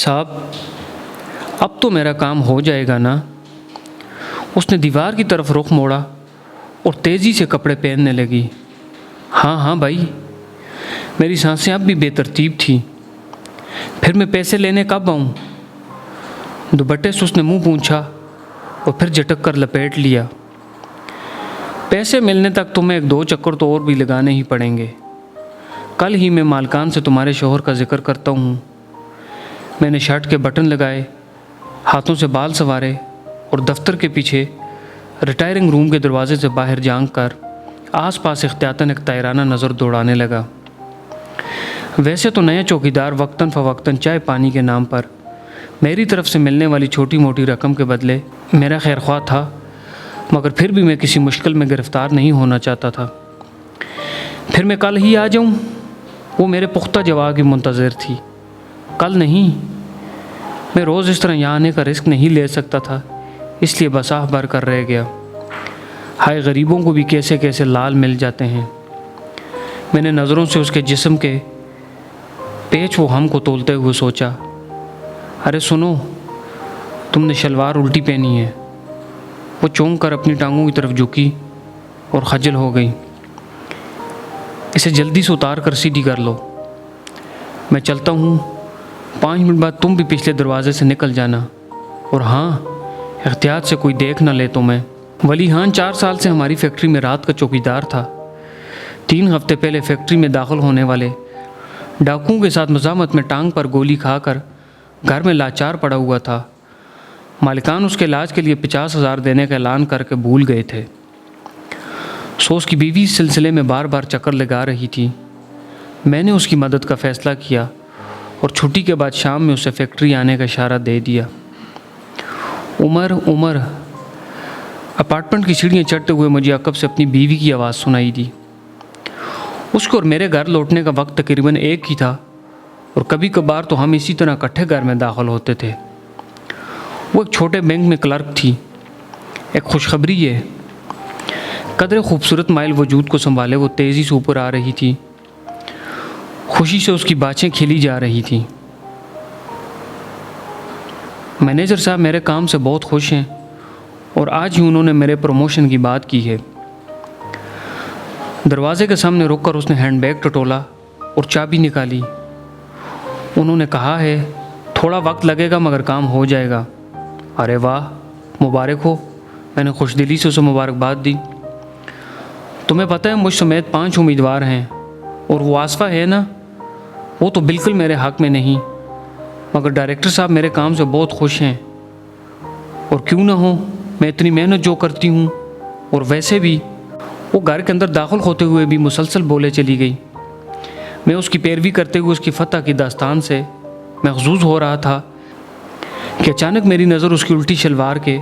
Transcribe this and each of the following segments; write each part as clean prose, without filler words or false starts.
صاحب اب تو میرا کام ہو جائے گا نا؟ اس نے دیوار کی طرف رخ موڑا اور تیزی سے کپڑے پہننے لگی۔ ہاں بھائی، میری سانسیں اب بھی بے ترتیب تھیں۔ پھر میں پیسے لینے کب آؤں؟ دوپٹے سے اس نے منہ پونچھا اور پھر جھٹک کر لپیٹ لیا۔ پیسے ملنے تک تمہیں 1-2 چکر تو اور بھی لگانے ہی پڑیں گے۔ کل ہی میں مالکان سے تمہارے شوہر کا ذکر کرتا ہوں۔ میں نے شرٹ کے بٹن لگائے، ہاتھوں سے بال سنوارے اور دفتر کے پیچھے ریٹائرنگ روم کے دروازے سے باہر جھانک کر آس پاس احتیاطاً ایک طائرانہ نظر دوڑانے لگا۔ ویسے تو نیا چوکیدار وقتاً فوقتاً چائے پانی کے نام پر میری طرف سے ملنے والی چھوٹی موٹی رقم کے بدلے میرا خیرخواہ تھا، مگر پھر بھی میں کسی مشکل میں گرفتار نہیں ہونا چاہتا تھا۔ پھر میں کل ہی آ جاؤں؟ وہ میرے پختہ جواب کی منتظر تھی۔ کل نہیں، میں روز اس طرح یہاں آنے کا رسک نہیں لے سکتا تھا، اس لیے بساہ بھر کر رہ گیا۔ ہائے غریبوں کو بھی کیسے کیسے لال مل جاتے ہیں۔ میں نے نظروں سے اس کے جسم کے پیچ و ہم کو تولتے ہوئے سوچا۔ ارے سنو، تم نے شلوار الٹی پہنی ہے۔ وہ چونک کر اپنی ٹانگوں کی طرف جھکی اور خجل ہو گئی۔ اسے جلدی سے اتار کر سیدھی کر لو۔ میں چلتا ہوں، 5 منٹ بعد تم بھی پچھلے دروازے سے نکل جانا، اور ہاں، احتیاط سے کوئی دیکھ نہ لے تمہیں۔ ولی ہاں 4 سال سے ہماری فیکٹری میں رات کا چوکیدار تھا۔ 3 ہفتے پہلے فیکٹری میں داخل ہونے والے ڈاکوؤں کے ساتھ مزاحمت میں ٹانگ پر گولی کھا کر گھر میں لاچار پڑا ہوا تھا۔ مالکان اس کے علاج کے لیے 50,000 دینے کا اعلان کر کے بھول گئے تھے۔ سو اس کی بیوی اس سلسلے میں بار بار چکر لگا رہی تھی۔ میں نے اس کی مدد کا فیصلہ کیا اور چھٹی کے بعد شام میں اسے فیکٹری آنے کا اشارہ دے دیا۔ عمر اپارٹمنٹ کی سیڑھیاں چڑھتے ہوئے مجھے عقب سے اپنی بیوی کی آواز سنائی دی۔ اس کو اور میرے گھر لوٹنے کا وقت تقریباً ایک ہی تھا، اور کبھی کبھار تو ہم اسی طرح اکٹھے گھر میں داخل ہوتے تھے۔ وہ ایک چھوٹے بینک میں کلرک تھی۔ ایک خوشخبری ہے، قدر خوبصورت مائل وجود کو سنبھالے وہ تیزی سے اوپر آ رہی تھی۔ خوشی سے اس کی باچیں کھلی جا رہی تھیں۔ مینیجر صاحب میرے کام سے بہت خوش ہیں، اور آج ہی انہوں نے میرے پروموشن کی بات کی ہے۔ دروازے کے سامنے رک کر اس نے ہینڈ بیگ ٹٹولا اور چابی نکالی۔ انہوں نے کہا ہے تھوڑا وقت لگے گا مگر کام ہو جائے گا۔ ارے واہ، مبارک ہو، میں نے خوش دلی سے اسے مبارکباد دی۔ تمہیں پتہ ہے مجھ سمیت 5 امیدوار ہیں، اور وہ آصفہ ہے نا، وہ تو بالکل میرے حق میں نہیں، مگر ڈائریکٹر صاحب میرے کام سے بہت خوش ہیں۔ اور کیوں نہ ہو، میں اتنی محنت جو کرتی ہوں، اور ویسے بھی وہ گھر کے اندر داخل ہوتے ہوئے بھی مسلسل بولے چلی گئی۔ میں اس کی پیروی کرتے ہوئے اس کی فتح کی داستان سے محظوظ ہو رہا تھا کہ اچانک میری نظر اس کی الٹی شلوار کے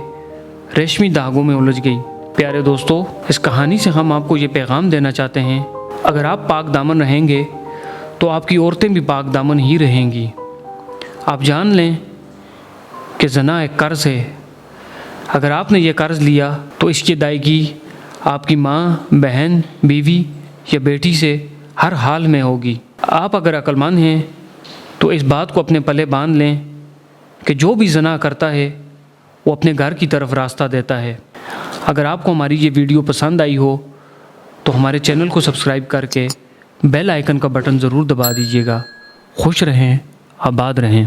ریشمی دھاگوں میں الجھ گئی۔ پیارے دوستو، اس کہانی سے ہم آپ کو یہ پیغام دینا چاہتے ہیں، اگر آپ پاک دامن رہیں گے تو آپ کی عورتیں بھی پاک دامن ہی رہیں گی۔ آپ جان لیں کہ زنا ایک قرض ہے۔ اگر آپ نے یہ قرض لیا تو اس کی ادائیگی آپ کی ماں، بہن، بیوی یا بیٹی سے ہر حال میں ہوگی۔ آپ اگر عقل مند ہیں تو اس بات کو اپنے پلے باندھ لیں کہ جو بھی زنا کرتا ہے وہ اپنے گھر کی طرف راستہ دیتا ہے۔ اگر آپ کو ہماری یہ ویڈیو پسند آئی ہو تو ہمارے چینل کو سبسکرائب کر کے بیل آئیکن کا بٹن ضرور دبا دیجیے گا۔ خوش رہیں، آباد رہیں۔